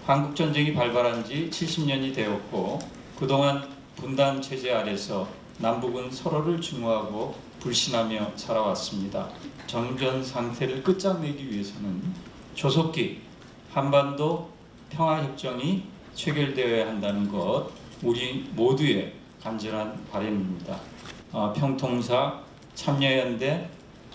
한국전쟁이 발발한 지 70년이 되었고 그동안 분단 체제 아래서 남북은 서로를 증오하고 불신하며 살아왔습니다. 정전 상태를 끝장내기 위해서는 조속히 한반도 평화협정이 체결되어야 한다는 것, 우리 모두의 간절한 바람입니다. 평통사, 참여연대,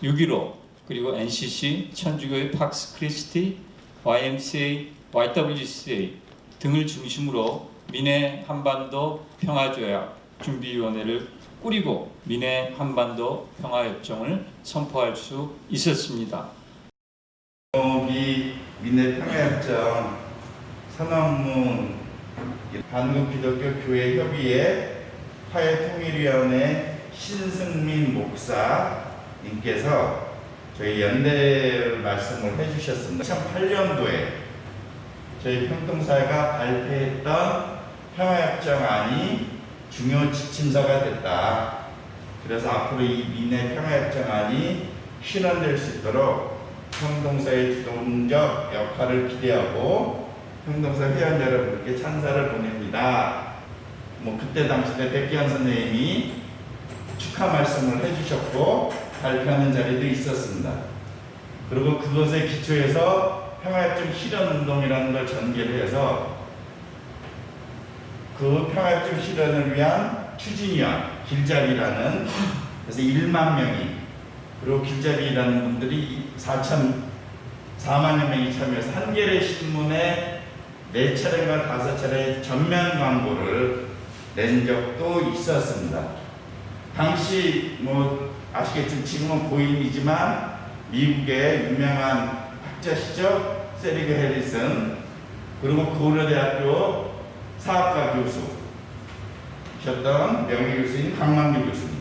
6.15 그리고 NCC, 천주교의 팍스 크리스티, YMCA, YWCA 등을 중심으로 미내 한반도 평화조약 준비위원회를 꾸리고 미내 한반도 평화협정을 선포할 수 있었습니다. 이 미내 평화협정 선언문 한국기독교교회협의회 화해통일위원회 신승민 목사님께서 저희 연대를 말씀을 해주셨습니다. 2008년도에 저희 평통사회가 발표했던 평화협정안이 중요 지침서가 됐다. 그래서 앞으로 이 미내 평화협정안이 실현될 수 있도록 평통사의 주동적 역할을 기대하고 평통사 회원 여러분께 찬사를 보냅니다. 그때 당시에 백기환 선생님이 축하 말씀을 해주셨고 발표하는 자리도 있었습니다. 그리고 그것에 기초해서 평화협정 실현운동이라는 걸 전개를 해서 그 평화협정 실현을 위한 추진위원 길잡이라는, 그래서 1만 명이, 그리고 길잡이라는 분들이 4만여 명이 참여해서 한겨레 신문에 4차례인가 5차례 전면 광고를 낸 적도 있었습니다. 당시 아시겠지만 지금은 고인이지만 미국의 유명한 학자시죠. 세리그 해리슨, 그리고 고려대학교 사학과 교수셨던 명예교수인 강만규 교수님,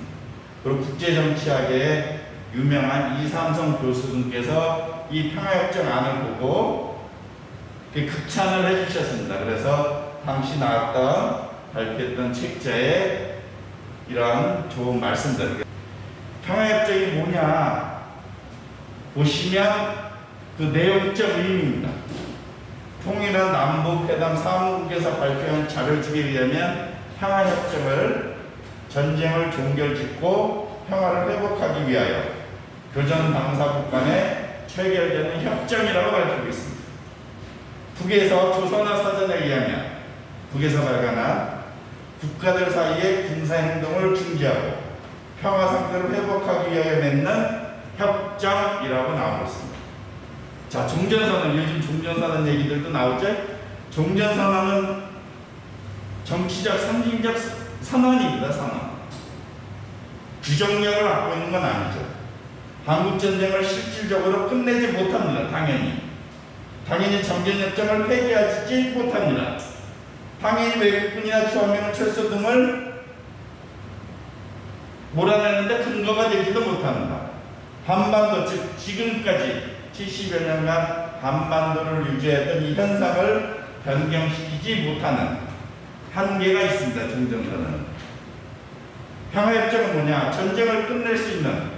그리고 국제정치학의 유명한 이삼성 교수 등께서 이 평화협정안을 보고 극찬을 해주셨습니다. 그래서 당시 나왔던 발표했던 책자에 이런 좋은 말씀들, 평화협정이 뭐냐 보시면 그 내용적 의미입니다. 통일한 남북회담 사무국에서 발표한 자료 중에 의하면 평화협정을 전쟁을 종결짓고 평화를 회복하기 위하여 교전 당사국 간에 체결되는 협정이라고 밝히고 있습니다. 북에서 조선어 사전에 의하면 북에서 발간한 국가들 사이의 군사행동을 중지하고 평화 상태를 회복하기 위하여 맺는 협정이라고 나오고 있습니다. 자, 종전선언, 요즘 종전선언 얘기들도 나오죠? 종전선언은 정치적, 상징적 선언입니다. 선언. 규정력을 갖고 있는 건 아니죠. 한국전쟁을 실질적으로 끝내지 못합니다. 당연히 정전협정을 폐기하지 못합니다. 당연히 외국군이나 주한미군 철수 등을 몰아내는데 근거가 되지도 못합니다. 한반도, 즉 지금까지 70여 년간 한반도를 유지했던 이 현상을 변경시키지 못하는 한계가 있습니다. 종전선언은. 평화협정은 뭐냐? 전쟁을 끝낼 수 있는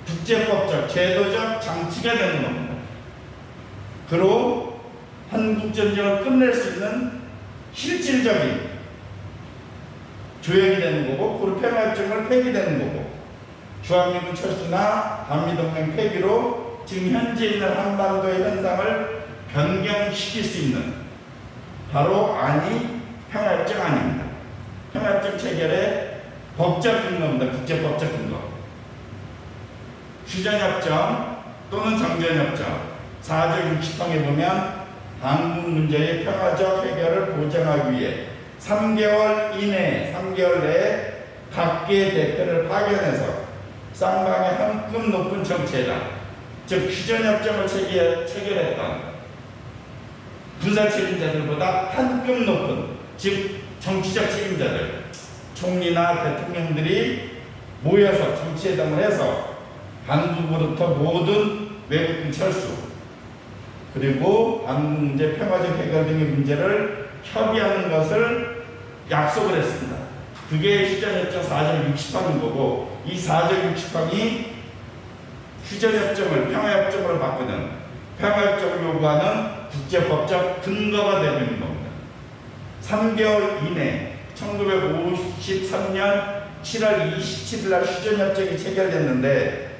국제법적, 제도적 장치가 되는 겁니다. 그리고 한국전쟁을 끝낼 수 있는 실질적인 조약이 되는 거고, 그리고 평화협정을 폐기되는 거고, 주한미군 철수나 한미동맹 폐기로 지금 현재 있는 한반도의 현상을 변경시킬 수 있는 바로 안이 평화협정 안입니다. 평화협정 체결의 법적 근거입니다. 국제법적 근거. 휴전협정 또는 정전협정 4조 60항에 보면 한국 문제의 평화적 해결을 보장하기 위해 3개월 내에 각계의 대표를 파견해서 쌍방의 한 급 높은 정치회담, 즉 휴전협정을 체결했던 군사 책임자들보다 한 급 높은, 즉 정치적 책임자들, 총리나 대통령들이 모여서 정치회담을 해서 한국으로부터 모든 외국인 철수, 그리고 한국 문제 평화적 해결 등의 문제를 협의하는 것을 약속을 했습니다. 그게 휴전협정 4조 60항인 거고, 이 4조 60항이 휴전협정을 평화협정으로 바꾸는, 평화협정을 요구하는 국제법적 근거가 되고 있는 겁니다. 3개월 이내 1953년 7월 27일 날 휴전협정이 체결됐는데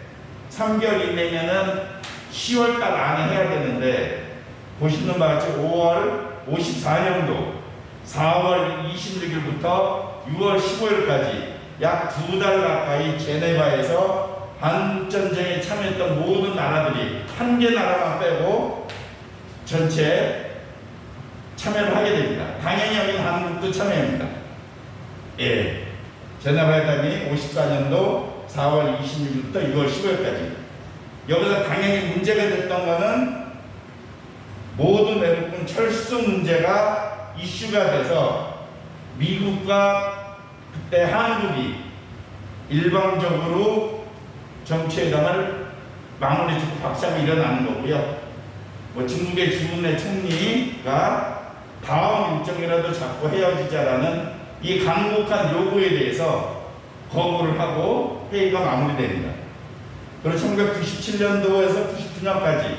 3개월 이내면은 10월 달 안에 해야 되는데 보시는 바와 같이 5월 54년도 4월 26일부터 6월 15일까지 약 2달 가까이 제네바에서 한국전쟁에 참여했던 모든 나라들이 한 개 나라만 빼고 전체 참여를 하게 됩니다. 당연히 여기는 한국도 참여합니다. 예. 제네바 회담이 54년도 4월 26일부터 6월 15일까지. 여기서 당연히 문제가 됐던 거는 모든 외국군 철수 문제가 이슈가 돼서 미국과 그때 한국이 일방적으로 정치회담을 마무리 짓고 박살이 일어나는 거고요. 중국의 주문의 총리가 다음 일정이라도 잡고 헤어지자라는 이 강력한 요구에 대해서 거부를 하고 회의가 마무리됩니다. 그리고 1997년도에서 99년까지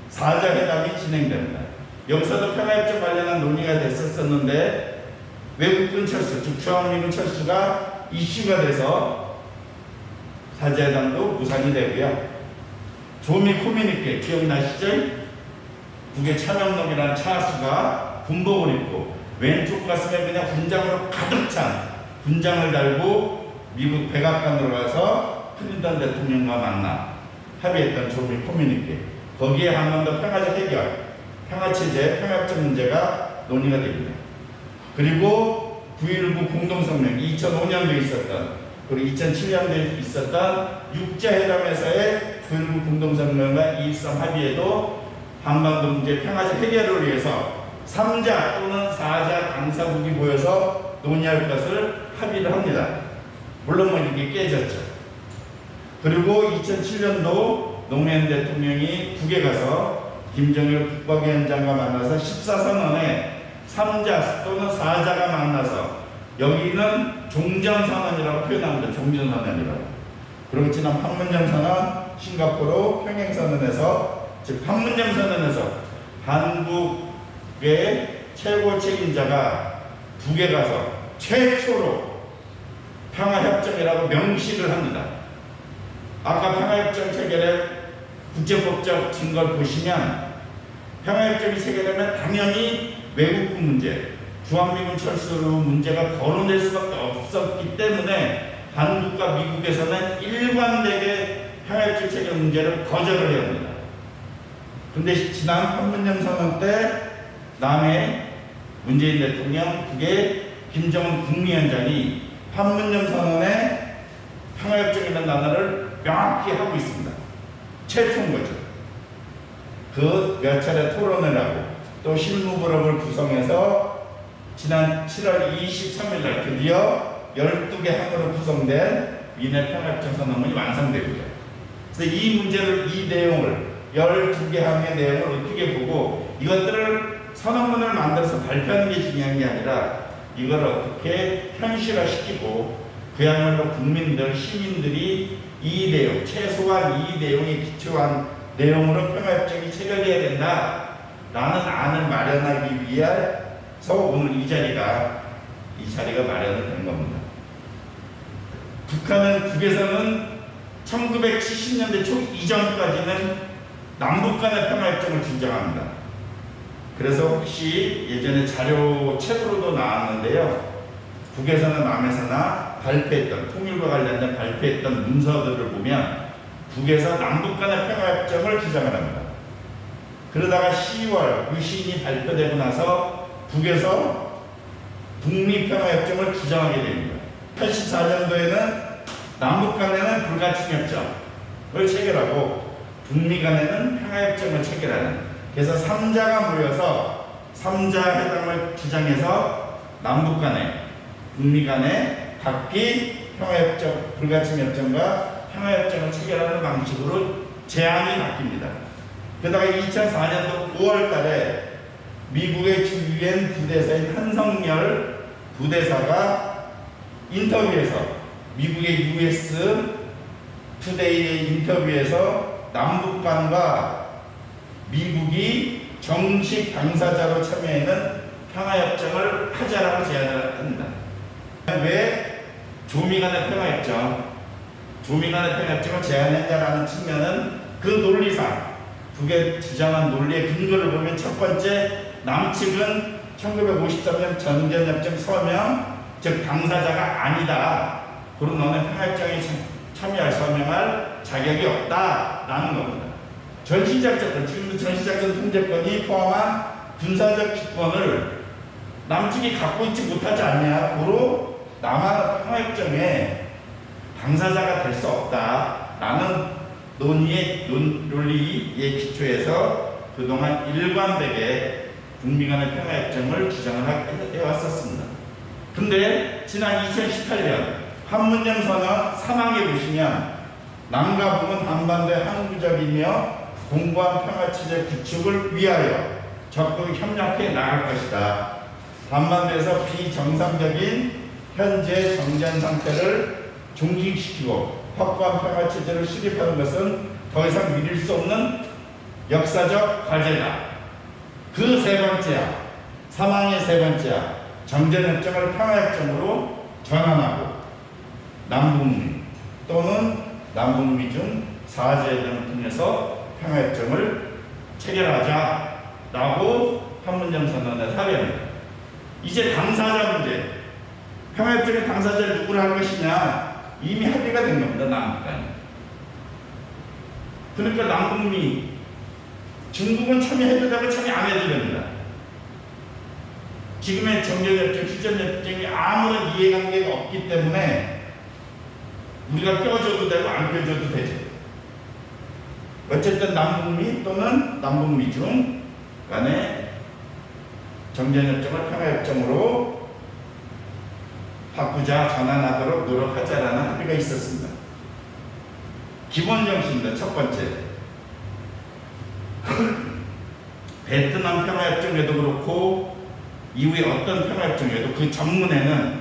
4자 회담이 진행됩니다. 여기서도 평화협정 관련한 논의가 됐었는데 외국군 철수, 즉 주한미군 철수가 이슈가 돼서 4자 회담도 무산이 되고요. 조미 코미니케 기억나시죠? 북의 차명록이라는 차수가 군복을 입고 왼쪽 가슴에 그냥 군장으로 가득 찬 군장을 달고 미국 백악관으로 가서 클린턴 대통령과 만나 합의했던 조미 코미니케. 거기에 한반도 평화적 해결, 평화체제, 평화협정 문제가 논의가 됩니다. 그리고 9.19 공동성명, 2005년도에 있었던, 그리고 2007년도에 있었던 육자회담에서의 9.19 공동성명과 2.13 합의에도 한반도 문제 평화적 해결을 위해서 3자 또는 4자 당사국이 모여서 논의할 것을 합의를 합니다. 물론 뭐 이게 깨졌죠. 그리고 2007년도 노무현 대통령이 북에 가서 김정일 국방위원장과 만나서 14선언에 3자 또는 4자가 만나서 여기는 종전선언이라고 표현합니다. 종전선언이라고. 그리고 지난 판문점선언, 싱가포르 평행선언에서 즉 판문점선언에서 한국의 최고 책임자가 북에 가서 최초로 평화협정이라고 명시를 합니다. 아까 평화협정 체결의 국제법적 증거를 보시면 평화협정이 체결되면 당연히 외국군 문제, 주한미군 철수 문제가 거론될 수밖에 없었기 때문에 한국과 미국에서는 일관되게 평화협정 체결 문제를 거절을 해야 합니다. 그런데 지난 판문점 선언 때 남해 문재인 대통령, 북의 김정은 국무위원장이 판문점 선언에 평화협정이라는 단어를 명확히 하고 있습니다. 최초인 거죠. 그 몇 차례 토론을 하고 또 실무그룹을 구성해서 지난 7월 23일 날 드디어 12개 항으로 구성된 위네 평화협정 선언문이 완성되고요. 그래서 이 문제를, 이 내용을 12개 항의 내용을 어떻게 보고 이것들을 선언문을 만들어서 발표하는 게 중요한 게 아니라 이걸 어떻게 현실화시키고 그야말로 국민들, 시민들이 이 내용, 최소한 이 내용에 기초한 내용으로 평화협정이 체결돼야 된다 라는 안을 마련하기 위해서 오늘 이 자리가 마련된 겁니다. 북에서는 1970년대 초 이전까지는 남북 간의 평화협정을 주장합니다. 그래서 혹시 예전에 책으로도 나왔는데요. 북에서나 남에서나 발표했던, 통일과 관련된 발표했던 문서들을 보면 북에서 남북 간의 평화협정을 주장을 합니다. 그러다가 10월 유신이 발표되고 나서 북에서 북미평화협정을 주장하게 됩니다. 84년도에는 남북 간에는 불가침협정을 체결하고 북미 간에는 평화협정을 체결하는, 그래서 3자가 모여서 3자 회담을 주장해서 남북 간에, 북미 간에 각기 평화협정, 불가침협정과 평화협정을 체결하는 방식으로 제안이 바뀝니다. 그러다가 2004년도 5월 달에 미국의 주유엔 부대사인 한성열 부대사가 인터뷰에서, 미국의 US 투데이의 인터뷰에서 남북 간과 미국이 정식 당사자로 참여하는 평화협정을 하자라고 제안을 한다. 왜 조미간의 평화협정을 제안했냐라는 측면은 그 논리상 북의 주장한 논리의 근거를 보면 첫 번째, 남측은 1953년 정전협정 서명, 즉 당사자가 아니다. 그럼 너는 평화협정에 참여할 서명할 자격이 없다라는 겁니다. 전시작전, 지금도 전시작전 통제권이 포함한 군사적 기권을 남측이 갖고 있지 못하지 않냐. 고로 남한 평화협정에 당사자가 될 수 없다라는 논리의 기초에서 그동안 일관되게 북미 간의 평화협정을 주장을 해왔었습니다. 근데 지난 2018년 판문점 선언 3항에 보시면 남과 북은 한반도의 항구적이며 공고한 평화체제 구축을 위하여 적극 협력해 나갈 것이다. 한반도에서 비정상적인 현재 정전 상태를 종식시키고 확고한 평화체제를 수립하는 것은 더 이상 미룰 수 없는 역사적 과제다. 그 세 번째야, 사망의 세 번째야, 정전협정을 평화협정으로 전환하고 남북미 또는 남북미 중 사제회담을 통해서 평화협정을 체결하자라고 판문점 선언에 합의합니다. 이제 당사자 문제, 평화협정의 당사자를 누구를 할 것이냐 이미 합의가 된 겁니다. 남북 간에. 그러니까 남북미, 중국은 참여해도 되고 참여 안 해도 됩니다. 지금의 정전협정, 휴전협정이 아무런 이해관계가 없기 때문에 우리가 껴줘도 되고 안 껴줘도 되죠. 어쨌든 남북미 또는 남북미 중 간에 정전협정을 평화협정으로 바꾸자, 전환하도록 노력하자라는 합의가 있었습니다. 기본 정신입니다. 첫 번째, 베트남 평화협정에도 그렇고 이후에 어떤 평화협정에도 그 전문에는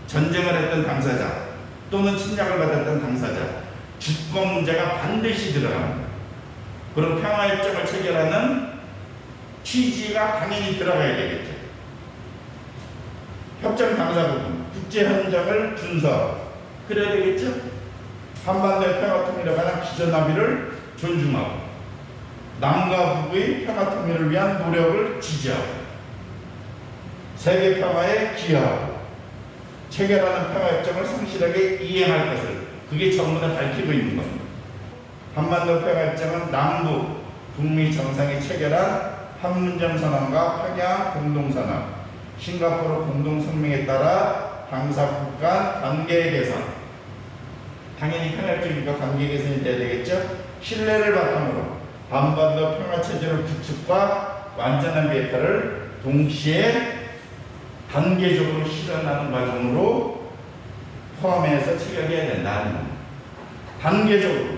전쟁을 했던 당사자 또는 침략을 받았던 당사자 주권 문제가 반드시 들어갑니다. 그럼 평화협정을 체결하는 취지가 당연히 들어가야 되겠죠. 협정 당사 부분, 국제헌정을 준서, 그래야 되겠죠? 한반도의 평화통일에 관한 기존 합의를 존중하고 남과 북의 평화통일을 위한 노력을 지지하고 세계 평화에 기여하고 체결하는 평화협정을 성실하게 이행할 것을 그게 전문에 밝히고 있는 겁니다. 한반도 평화협정은 남북, 북미 정상이 체결한 판문점 선언과 평양 공동선언, 싱가포르 공동성명에 따라 당사국 간 관계 개선, 당연히 평화협정이니까 관계 개선이 돼야 되겠죠. 신뢰를 바탕으로 한반도 평화체제의 구축과 완전한 비핵화를 동시에 단계적으로 실현하는 과정으로 포함해서 체결해야 된다는 겁니다. 단계적으로,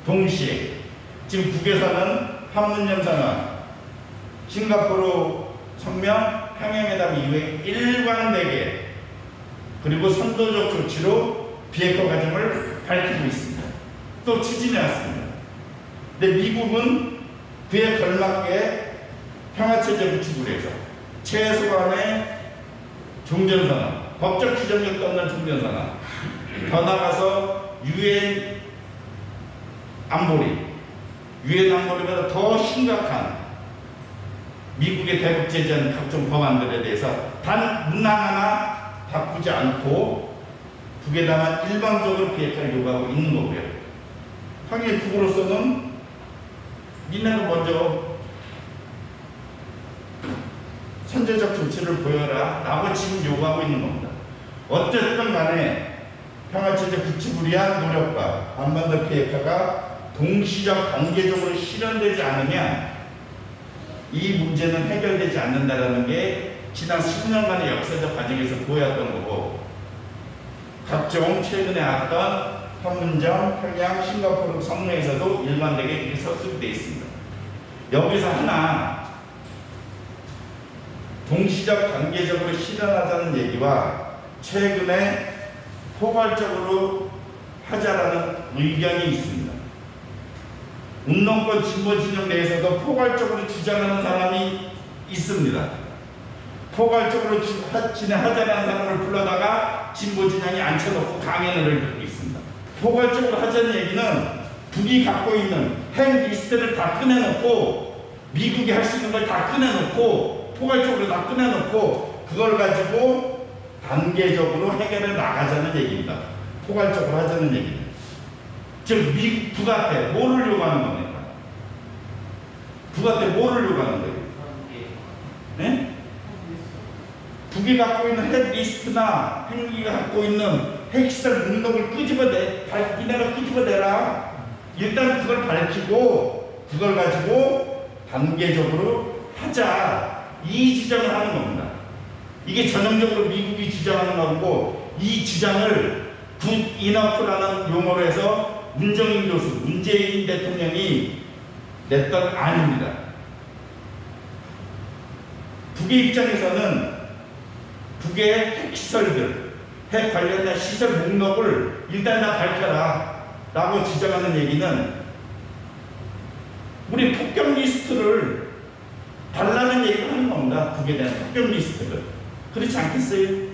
동시에 지금 북에서는 판문점 선언, 싱가포르 성명, 평양회담 이후에 일관되게 그리고 선도적 조치로 비핵화 과정을 밝히고 있습니다. 또 추진해 왔습니다. 근데 미국은 그에 걸맞게 평화체제 구축을 해서 최소한의 종전선언, 법적 기존력도 없는 종전선언, 더 나아가서 유엔 안보리보다 더 심각한 미국의 대북제재하는 각종 법안들에 대해서 단 문항 하나 바꾸지 않고 북에다만 일방적으로 비핵화를 요구하고 있는 거고요. 당연히 북으로서는 니네가 먼저 선제적 조치를 보여라 라고 지금 요구하고 있는 겁니다. 어쨌든 간에 평화체제 구축을 위한 노력과 한반도 비핵화가 동시적 단계적으로 실현되지 않으면 이 문제는 해결되지 않는다는 게 지난 10년간의 역사적 과정에서 보여왔던 거고, 각종 최근에 왔던 판문점, 평양, 싱가포르 성명에서도 일관되게 이렇게 서술되어 있습니다. 여기서 하나 동시적 단계적으로 실현하자는 얘기와 최근에 포괄적으로 하자라는 의견이 있습니다. 운동권 진보 진영 내에서도 포괄적으로 주장하는 사람이 있습니다. 포괄적으로 진행하자는 사람을 불러다가 진보 진영이 앉혀놓고 강연을 듣고 있습니다. 포괄적으로 하자는 얘기는 북이 갖고 있는 핵 리스트를 다 꺼내놓고 미국이 할 수 있는 걸 다 꺼내놓고 포괄적으로 다 꺼내놓고 그걸 가지고 단계적으로 해결해 나가자는 얘기입니다. 포괄적으로 하자는 얘기입니다. 즉 미국 북한테 뭐를 요구하는 겁니까? 북한테 뭐를 요구하는 거예요? 네? 북이 갖고 있는 핵 리스트나 핵미가 갖고 있는 핵시설 목록을 니네가 끄집어내라. 일단 그걸 밝히고 그걸 가지고 단계적으로 하자. 이 주장을 하는 겁니다. 이게 전형적으로 미국이 주장하는 거고 이 주장을 굿이너프라는 용어로 해서 문정인 교수, 문재인 대통령이 냈던 안입니다. 북의 입장에서는 북의 핵시설들, 핵 관련된 시설 목록을 일단 다 밝혀라 라고 주장하는 얘기는 우리 폭격 리스트를 달라는 얘기를 하는 겁니다. 북에 대한 폭격 리스트를. 그렇지 않겠어요?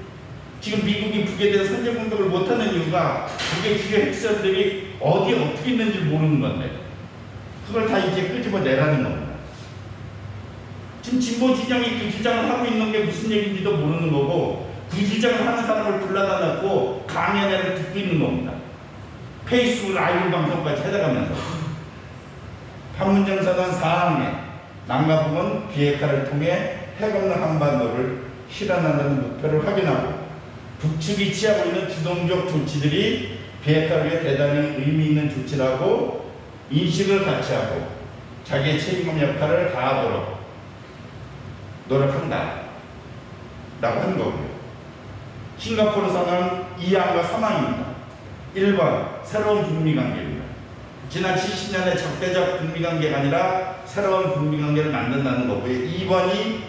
지금 미국이 북에 대한 선제 공격을 못하는 이유가 북의 주요 핵시설들이 어디에 어떻게 있는지 모르는 건데 그걸 다 이제 끄집어내라는 겁니다. 지금 진보 진영이 그 주장을 하고 있는 게 무슨 얘기인지도 모르는 거고 그 주장을 하는 사람을 불러다 놓고 강연회를 듣고 있는 겁니다. 페이스북 라이브 방송까지 해나가면서 판문점선언 사항에 남과북은 비핵화를 통해 핵없는 한반도를 실현하는 목표를 확인하고 북측이 취하고 있는 주동적 조치들이 비핵화를 위해 대단히 의미 있는 조치라고 인식을 같이 하고 자기의 책임감 역할을 다하도록 노력한다 라고 하는 거고요. 싱가포르 선언 2항과 3항입니다. 1번 새로운 북미관계입니다. 지난 70년의 적대적 북미관계가 아니라 새로운 북미관계를 만든다는 거고요. 2번이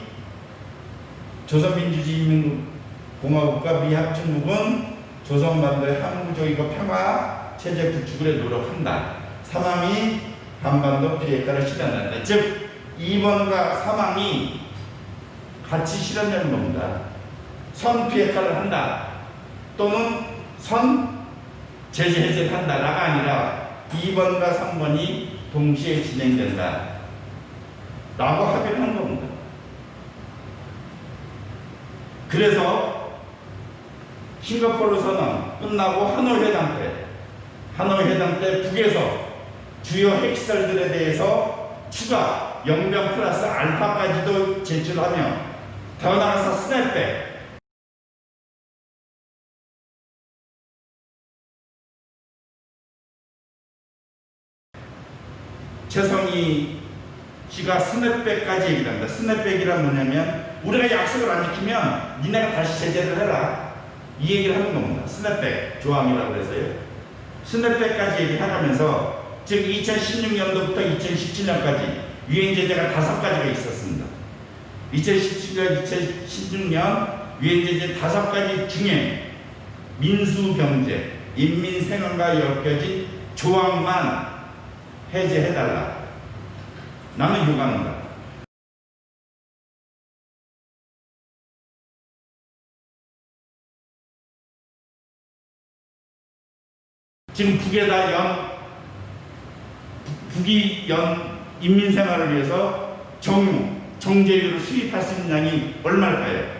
조선민주주의인민공화국과 미합중국은 조선반도의 항구적이고 평화 체제 구축에 노력한다. 3항이 한반도 비핵화를 실현한다. 즉 2번과 3항이 같이 실현되는 겁니다. 선 비핵화를 한다 또는 선 제재 해제를 한다가 아니라 2번과 3번이 동시에 진행된다 라고 합의를 한 겁니다. 그래서 싱가포르 선언 끝나고 하노이 회담 때 북에서 주요 핵시설들에 대해서 추가 영변 플러스 알파까지도 제출하며 더 나아가서 스냅백 최성희 씨가 스냅백까지 얘기합니다. 스냅백이란 뭐냐면 우리가 약속을 안 지키면 니네가 다시 제재를 해라 이 얘기를 하는 겁니다. 스냅백 조항이라고 해서요. 스냅백까지 얘기하면서 즉 2016년도부터 2017년까지 유엔 제재가 5가지가 있었습니다. 2017년, 2016년 유엔 제재 5가지 중에 민수경제, 인민생활과 엮여진 조항만 해제해달라. 나는 요구하는가. 지금 북이 인민생활을 위해서 정제유를 수입할 수 있는 양이 얼마일까요?